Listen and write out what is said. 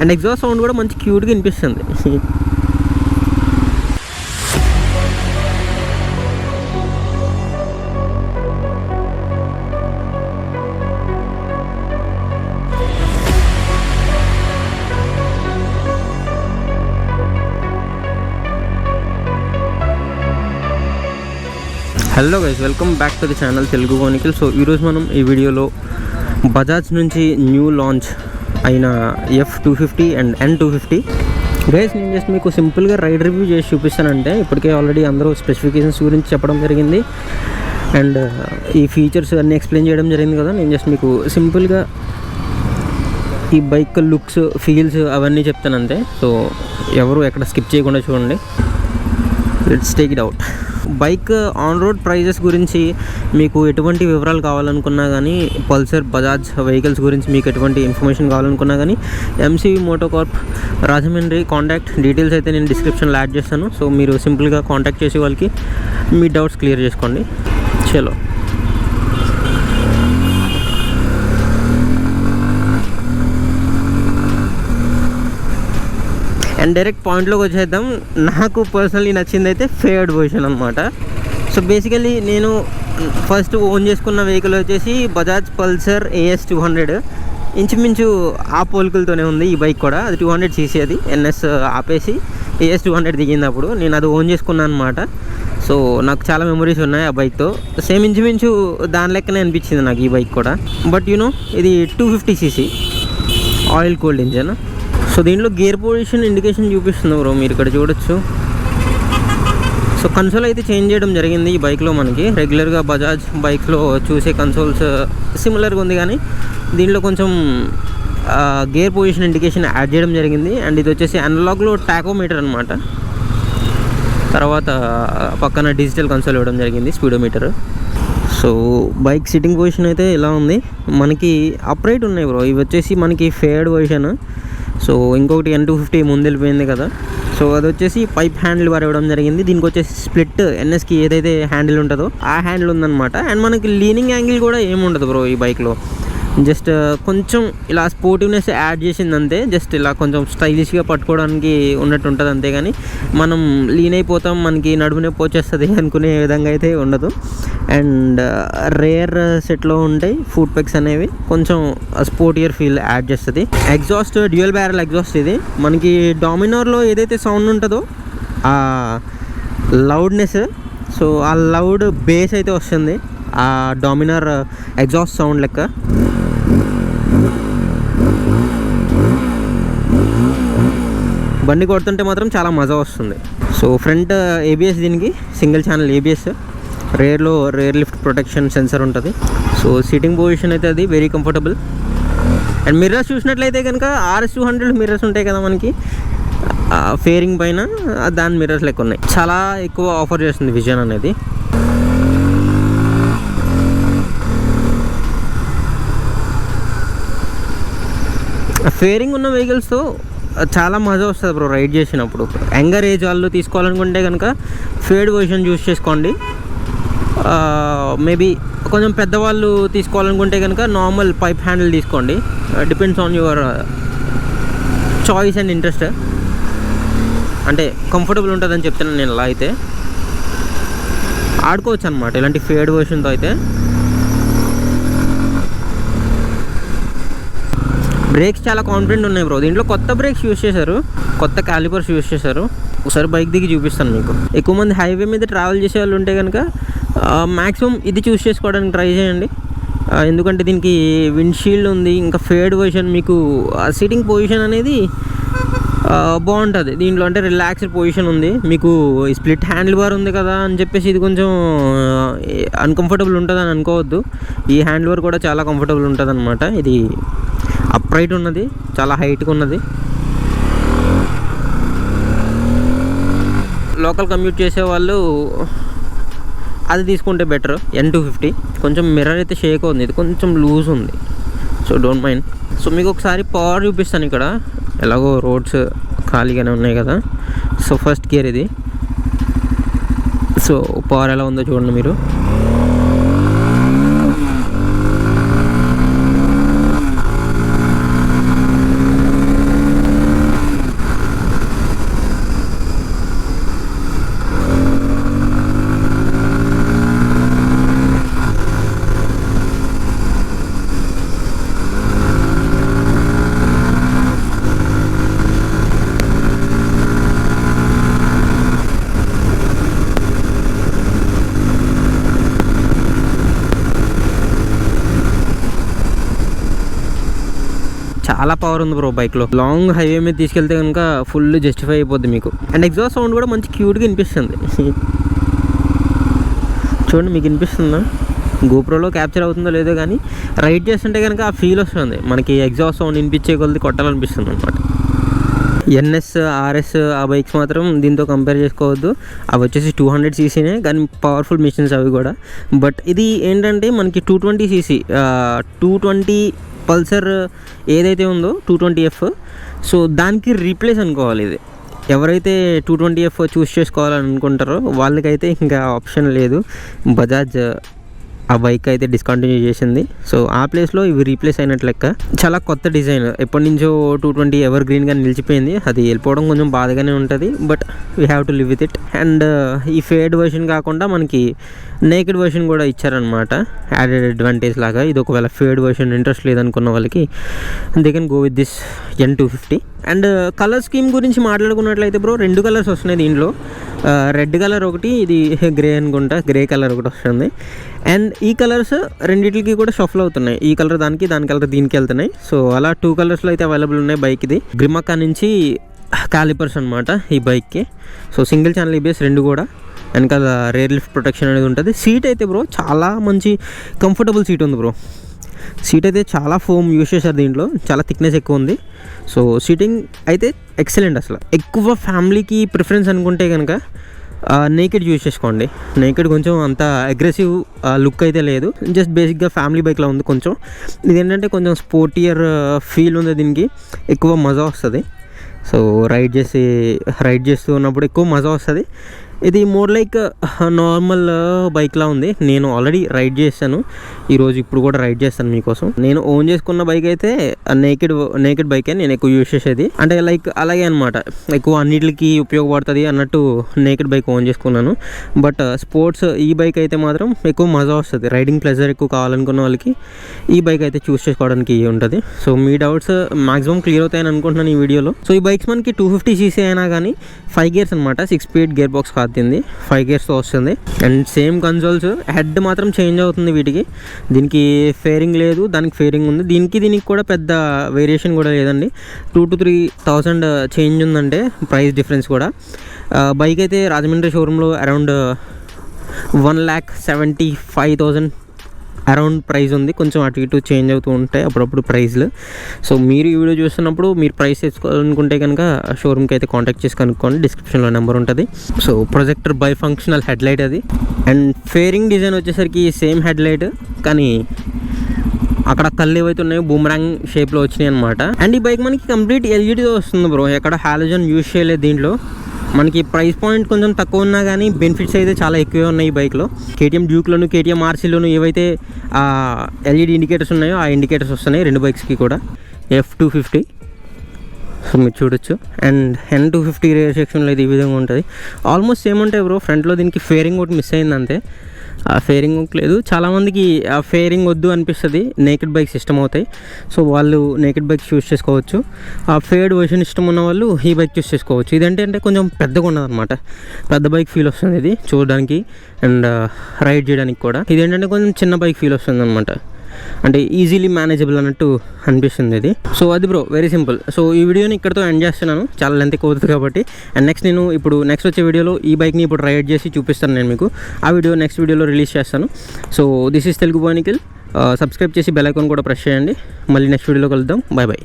And exhaust sound కూడా మంచి క్యూట్గా వినిపిస్తుంది. Hello guys, welcome back to the channel Telugu conical. So ఈరోజు మనం ఈ వీడియోలో బజాజ్ నుంచి న్యూ లాంచ్ అయిన F250 అండ్ N250 గైస్, నేను జస్ట్ మీకు సింపుల్గా రైడ్ రివ్యూ చేసి చూపిస్తానంటే ఇప్పటికే ఆల్రెడీ అందరూ స్పెసిఫికేషన్స్ గురించి చెప్పడం జరిగింది అండ్ ఈ ఫీచర్స్ అన్నీ ఎక్స్ప్లెయిన్ చేయడం జరిగింది కదా. నేను జస్ట్ మీకు సింపుల్గా ఈ బైక్ లుక్స్, ఫీల్స్ అవన్నీ చెప్తానంతే. సో ఎవరు ఎక్కడ స్కిప్ చేయకుండా చూడండి. Let's take it out. Bike on road prices గురించి మీకు ఎటువంటి వివరాలు కావాలనుకున్నా కానీ, పల్సర్, బజాజ్ వెహికల్స్ గురించి మీకు ఎటువంటి ఇన్ఫర్మేషన్ కావాలనుకున్నా కానీ MCV MotoCorp Rajahmundry contact details అయితే నేను డిస్క్రిప్షన్లో యాడ్ చేస్తాను. సో మీరు సింపుల్గా కాంటాక్ట్ చేసి వాళ్ళకి మీ డౌట్స్ క్లియర్ చేసుకోండి. చలో అండ్ డైరెక్ట్ పాయింట్లోకి వచ్చేద్దాం. నాకు పర్సనలీ నచ్చింది అయితే ఫేవర్డ్ వర్షన్ అనమాట. సో బేసికలీ నేను ఫస్ట్ ఓన్ చేసుకున్న వెహికల్ వచ్చేసి బజాజ్ పల్సర్ AS200. ఇంచుమించు ఆ పోలికలతోనే ఉంది ఈ బైక్ కూడా. అది 200cc, అది NS ఆపేసి AS200 దిగింది. అప్పుడు నేను అది ఓన్ చేసుకున్నాను అనమాట. సో నాకు చాలా మెమరీస్ ఉన్నాయి ఆ బైక్తో. సేమ్ ఇంచుమించు దాని లెక్కనే అనిపించింది నాకు ఈ బైక్ కూడా. బట్ యూనో ఇది 250cc oil cooled engine. So దీంట్లో గేర్ పొజిషన్ ఇండికేషన్ చూపిస్తుంది బ్రో, మీరు ఇక్కడ చూడొచ్చు. సో కన్సోల్ అయితే చేంజ్ చేయడం జరిగింది ఈ బైక్లో. మనకి రెగ్యులర్గా బజాజ్ బైక్లో చూసే కన్సోల్స్ సిమిలర్గా ఉంది, కానీ దీంట్లో కొంచెం గేర్ పొజిషన్ ఇండికేషన్ యాడ్ చేయడం జరిగింది. అండ్ ఇది వచ్చేసి అనలాగ్లో టాకోమీటర్ అనమాట. తర్వాత పక్కన డిజిటల్ కన్సోల్ ఇవ్వడం జరిగింది, speedometer. So bike sitting position అయితే ఇలా ఉంది. మనకి అప్రైట్ ఉన్నాయి బ్రో. ఇవి వచ్చేసి మనకి ఫేర్డ్ వర్షన్. సో ఇంకొకటి N250 ముందు వెళ్ళిపోయింది కదా. సో అది వచ్చేసి పైప్ హ్యాండిల్ బార్ ఇవ్వడం జరిగింది. దీనికి వచ్చేసి స్ప్లిట్ NSకి ఏదైతే హ్యాండిల్ ఉంటుందో ఆ హ్యాండిల్ ఉందన్నమాట. అండ్ మనకి లీనింగ్ యాంగిల్ కూడా ఏముండదు బ్రో ఈ బైక్లో. జస్ట్ కొంచెం ఇలా స్పోర్టివ్నెస్ యాడ్ చేసింది అంతే. జస్ట్ ఇలా కొంచెం స్టైలిష్గా పట్టుకోవడానికి ఉన్నట్టు ఉంటుంది అంతే, కానీ మనం లీన్ అయిపోతాం, మనకి నడుము నొప్పి వచ్చేస్తుంది అనుకునే విధంగా అయితే ఉండదు. అండ్ రేర్ సెట్లో ఉంటాయి ఫుట్ పెక్స్ అనేవి, కొంచెం స్పోర్టియర్ ఫీల్ యాడ్ చేస్తుంది. ఎగ్జాస్ట్ డ్యూయల్ బ్యారెల్ ఎగ్జాస్ట్ ఇది. మనకి డామినార్లో ఏదైతే సౌండ్ ఉంటుందో ఆ లౌడ్నెస్, సో ఆ లౌడ్ బేస్ అయితే వస్తుంది ఆ డామినార్ ఎగ్జాస్ట్ సౌండ్ లెక్క. బండి కొడుతుంటే మాత్రం చాలా మజా వస్తుంది. సో ఫ్రంట్ ABS, దీనికి single channel ABS. Rare lift protection sensor ఉంటుంది. సో సీటింగ్ పొజిషన్ అయితే అది వెరీ కంఫర్టబుల్. అండ్ మిర్రర్స్ చూసినట్లయితే కనుక RS200 మిర్రర్స్ ఉంటాయి కదా మనకి ఫేరింగ్ పైన, దాని మిర్రర్స్ లెక్క ఉన్నాయి. చాలా ఎక్కువ ఆఫర్ చేస్తుంది విజన్ అనేది. ఫేరింగ్ ఉన్న వెహికల్స్తో చాలా మజా వస్తుంది బ్రో రైడ్ చేసినప్పుడు. యంగర్ ఏజ్ వాళ్ళు తీసుకోవాలనుకుంటే కనుక ఫేర్డ్ వర్షన్ చూస్ చేసుకోండి. మేబీ కొంచెం పెద్దవాళ్ళు తీసుకోవాలనుకుంటే కనుక నార్మల్ పైప్ హ్యాండిల్ తీసుకోండి. Depends on your choice and interest. అంటే కంఫర్టబుల్ ఉంటుందని చెప్తున్నాను నేను. అలా అయితే ఆడుకోవచ్చు అనమాట ఇలాంటి ఫేర్డ్ వర్షన్తో అయితే. బ్రేక్స్ చాలా కాన్ఫిడెంట్ ఉన్నాయి బ్రో. దీంట్లో కొత్త బ్రేక్స్ యూస్ చేశారు, కొత్త క్యాలిపర్స్ యూస్ చేశారు. ఒకసారి బైక్ దిగి చూపిస్తాను మీకు. ఎక్కువ మంది హైవే మీద ట్రావెల్ చేసే వాళ్ళు ఉంటే కనుక మ్యాక్సిమం ఇది చూస్ చేసుకోవడానికి ట్రై చేయండి. ఎందుకంటే దీనికి విండ్షీల్డ్ ఉంది, ఇంకా ఫేర్డ్ వర్షన్. మీకు సీటింగ్ పొజిషన్ అనేది బాగుంటుంది దీంట్లో. అంటే రిలాక్స్డ్ పొజిషన్ ఉంది మీకు. స్ప్లిట్ హ్యాండిల్ బార్ ఉంది కదా అని చెప్పేసి ఇది కొంచెం అన్కంఫర్టబుల్ ఉంటుంది అని అనుకోవద్దు. ఈ హ్యాండిల్ బార్ కూడా చాలా కంఫర్టబుల్ ఉంటుంది అనమాట. ఇది అప్రైట్ ఉన్నది, చాలా హైట్గా ఉన్నది. లోకల్ కమ్యూట్ చేసే వాళ్ళు అది తీసుకుంటే బెటర్. N250 కొంచెం మిర్రర్ అయితే షేక్ అవుతుంది, ఇది కొంచెం లూజ్ ఉంది. So don't mind. సో మీకు ఒకసారి పవర్ చూపిస్తాను. ఇక్కడ ఎలాగో రోడ్స్ ఖాళీగానే ఉన్నాయి కదా. సో ఫస్ట్ గేర్ ఇది. సో పవర్ ఎలా ఉందో చూడండి మీరు. చాలా పవర్ ఉంది బ్రో బైక్లో. లాంగ్ హైవే మీద తీసుకెళ్తే కనుక ఫుల్ జస్టిఫై అయిపోద్ది మీకు. అండ్ ఎగ్జాస్ట్ సౌండ్ కూడా మంచి క్యూట్గా వినిపిస్తుంది. చూడండి, మీకు వినిపిస్తుందా? గోప్రోలో క్యాప్చర్ అవుతుందో లేదో కానీ రైడ్ చేస్తుంటే కనుక ఆ ఫీల్ వస్తుంది మనకి. ఎగ్జాస్ట్ సౌండ్ వినిపించే కొద్ది కొట్టాలనిపిస్తుంది అనమాట. ఎన్ఎస్, ఆర్ఎస్ ఆ బైక్స్ మాత్రం దీంతో కంపేర్ చేసుకోవద్దు. అవి వచ్చేసి 200 cc కానీ పవర్ఫుల్ మిషన్స్ అవి కూడా. బట్ ఇది ఏంటంటే మనకి 220 cc 220 పల్సర్ ఏదైతే ఉందో 220F, సో దానికి రీప్లేస్ అనుకోవాలి ఇది. ఎవరైతే 220F చూస్ చేసుకోవాలని అనుకుంటారో వాళ్ళకైతే ఇంకా ఆప్షన్ లేదు. బజాజ్ ఆ బైక్ అయితే డిస్కంటిన్యూ చేసింది. సో ఆ ప్లేస్లో ఇవి రీప్లేస్ అయినట్లు లెక్క. చాలా కొత్త డిజైన్, ఎప్పటి నుంచో 220 ఎవర్ గ్రీన్గా నిలిచిపోయింది. అది వెళ్ళిపోవడం కొంచెం బాధగానే ఉంటుంది, but we have to live with it. And ఈ ఫేడ్ వర్షన్ కాకుండా మనకి నేకెడ్ వర్షన్ కూడా ఇచ్చారనమాట, యాడెడ్ అడ్వాంటేజ్ లాగా. ఇది ఒకవేళ ఫేడ్ వర్షన్ ఇంట్రెస్ట్ లేదనుకున్న వాళ్ళకి they can go with this N250. And colour scheme గురించి మాట్లాడుకున్నట్లయితే బ్రో, 2 కలర్స్ వస్తున్నాయి దీంట్లో. రెడ్ కలర్ ఒకటి, ఇది గ్రే అనుకుంటా, గ్రే కలర్ ఒకటి వస్తుంది. అండ్ ఈ కలర్స్ రెండింటికి కూడా షఫల్ అవుతున్నాయి. ఈ కలర్ దానికి, దాని కలర్ దీనికి వెళ్తున్నాయి. సో అలా 2 కలర్స్లో అయితే అవైలబుల్ ఉన్నాయి బైక్. ఇది గ్రిమకా నుంచి కాలిపర్స్ అనమాట ఈ బైక్కి. సో సింగిల్ ఛానల్ ABS 2 కూడా. వెనకాల రేర్ లిఫ్ట్ ప్రొటెక్షన్ అనేది ఉంటుంది. సీట్ అయితే బ్రో చాలా మంచి కంఫర్టబుల్ సీట్ ఉంది బ్రో. సీట్ అయితే చాలా ఫోమ్ యూస్ చేశారు దీంట్లో, చాలా థిక్నెస్ ఎక్కువ ఉంది. సో సీటింగ్ అయితే ఎక్సలెంట్. అసలు ఎక్కువ ఫ్యామిలీకి ప్రిఫరెన్స్ అనుకుంటే కనుక నేకెడ్ యూజ్ చేసుకోండి. నేకెడ్ కొంచెం అంత అగ్రెసివ్ లుక్ అయితే లేదు, జస్ట్ బేసిక్గా ఫ్యామిలీ బైక్లో ఉంది కొంచెం. ఇదేంటంటే కొంచెం స్పోర్టియర్ ఫీల్ ఉంది, దీనికి ఎక్కువ మజా వస్తుంది. సో రైడ్ చేస్తూ ఉన్నప్పుడు ఎక్కువ మజా వస్తుంది. ఇది మోర్ లైక్ నార్మల్ బైక్లా ఉంది. నేను ఆల్రెడీ రైడ్ చేశాను ఈరోజు, ఇప్పుడు కూడా రైడ్ చేస్తాను మీకోసం. నేను ఓన్ చేసుకున్న బైక్ అయితే నేకెడ్ బైకే నేను ఎక్కువ యూజ్ చేసేది. అంటే లైక్ అలాగే అనమాట, ఎక్కువ అన్నిటికి ఉపయోగపడుతుంది అన్నట్టు నేకెడ్ బైక్ ఓన్ చేసుకున్నాను. బట్ స్పోర్ట్స్ ఈ బైక్ అయితే మాత్రం ఎక్కువ మజా వస్తుంది. రైడింగ్ ప్లెజర్ ఎక్కువ కావాలనుకున్న వాళ్ళకి ఈ బైక్ అయితే చూస్ చేసుకోవడానికి ఉంటుంది. సో మీ డౌట్స్ మాక్సిమం క్లియర్ అవుతాయని అనుకుంటున్నాను ఈ వీడియోలో. సో ఈ బైక్స్ మనకి 250 cc అయినా కానీ 5 gears అనమాట, 6-speed గేర్ బాక్స్ కాదు, 5 gearsతో వస్తుంది. అండ్ సేమ్ కన్సోల్స్, హెడ్ మాత్రం చేంజ్ అవుతుంది వీటికి. దీనికి ఫేరింగ్ లేదు, దానికి ఫేరింగ్ ఉంది. దీనికి కూడా పెద్ద వేరియేషన్ కూడా లేదండి. 2,000 to 3,000 చేంజ్ ఉందంటే ప్రైస్ డిఫరెన్స్ కూడా. బైక్ అయితే రాజమండ్రి షోరూంలో అరౌండ్ 1,75,000 అరౌండ్ ప్రైస్ ఉంది. కొంచెం అటు ఇటు చేంజ్ అవుతూ ఉంటాయి అప్పుడప్పుడు ప్రైస్లు. సో మీరు ఈ వీడియో చూస్తున్నప్పుడు మీరు ప్రైస్ తెచ్చుకోవాలనుకుంటే కనుక షోరూమ్కి అయితే కాంటాక్ట్ చేసి కనుక్కోండి, డిస్క్రిప్షన్లో నెంబర్ ఉంటుంది. So projector by functional headlight అది. అండ్ ఫేరింగ్ డిజైన్ వచ్చేసరికి సేమ్ హెడ్లైట్, కానీ అక్కడ కళ్ళు ఏవైతే ఉన్నాయో బూమరాంగ్ షేప్లో వచ్చినాయి అనమాట. అండ్ ఈ బైక్ మనకి కంప్లీట్ LEDతో వస్తుంది బ్రో, ఎక్కడ హాలోజన్ యూజ్ చేయలేదు దీంట్లో. మనకి ప్రైస్ పాయింట్ కొంచెం తక్కువ ఉన్నా కానీ బెనిఫిట్స్ అయితే చాలా ఎక్కువే ఉన్నాయి ఈ బైక్లో. KTM డ్యూక్లోను, KTM RCలోను ఏవైతే LED ఇండికేటర్స్ ఉన్నాయో ఆ ఇండికేటర్స్ వస్తున్నాయి 2 బైక్స్కి కూడా. F250 సో మీరు చూడొచ్చు. అండ్ N250 రేర్ సెక్షన్లో అయితే ఈ విధంగా ఉంటుంది. ఆల్మోస్ట్ సేమ్ ఉంటాయి బ్రో. ఫ్రంట్లో దీనికి ఫేరింగ్ ఒకటి మిస్ అయింది అంతే, ఆ ఫేరింగ్ లేదు. చాలామందికి ఆ ఫేరింగ్ వద్దు అనిపిస్తుంది, నేకెడ్ బైక్స్ ఇష్టం అవుతాయి. సో వాళ్ళు నేకెడ్ బైక్స్ చూస్ చేసుకోవచ్చు. ఆ ఫేడ్ వర్షన్ ఇష్టం ఉన్న వాళ్ళు ఈ బైక్ చూస్ చేసుకోవచ్చు. ఇదేంటంటే కొంచెం పెద్దగా ఉన్నది అనమాట, పెద్ద బైక్ ఫీల్ వస్తుంది ఇది చూడడానికి అండ్ రైడ్ చేయడానికి కూడా. ఇదేంటంటే కొంచెం చిన్న బైక్ ఫీల్ వస్తుంది అనమాట, అంటే ఈజీలీ మేనేజబుల్ అన్నట్టు అనిపిస్తుంది ఇది. సో అది బ్రో, వెరీ సింపుల్. సో ఈ వీడియోని ఇక్కడతో ఎండ్ చేస్తున్నాను, చాలా లెంత్ ఎక్కువ అవుతుంది కాబట్టి. అండ్ నెక్స్ట్ వచ్చే వీడియోలో ఈ బైక్ని ఇప్పుడు రైడ్ చేసి చూపిస్తాను నేను మీకు. ఆ వీడియో నెక్స్ట్ వీడియోలో రిలీజ్ చేస్తాను. So this is Telugu boy Nikhil. Subscribe చేసి బెల్ ఐకాన్ కూడా ప్రెస్ చేయండి. మళ్ళీ నెక్స్ట్ వీడియోలో కలుద్దాం. Bye bye.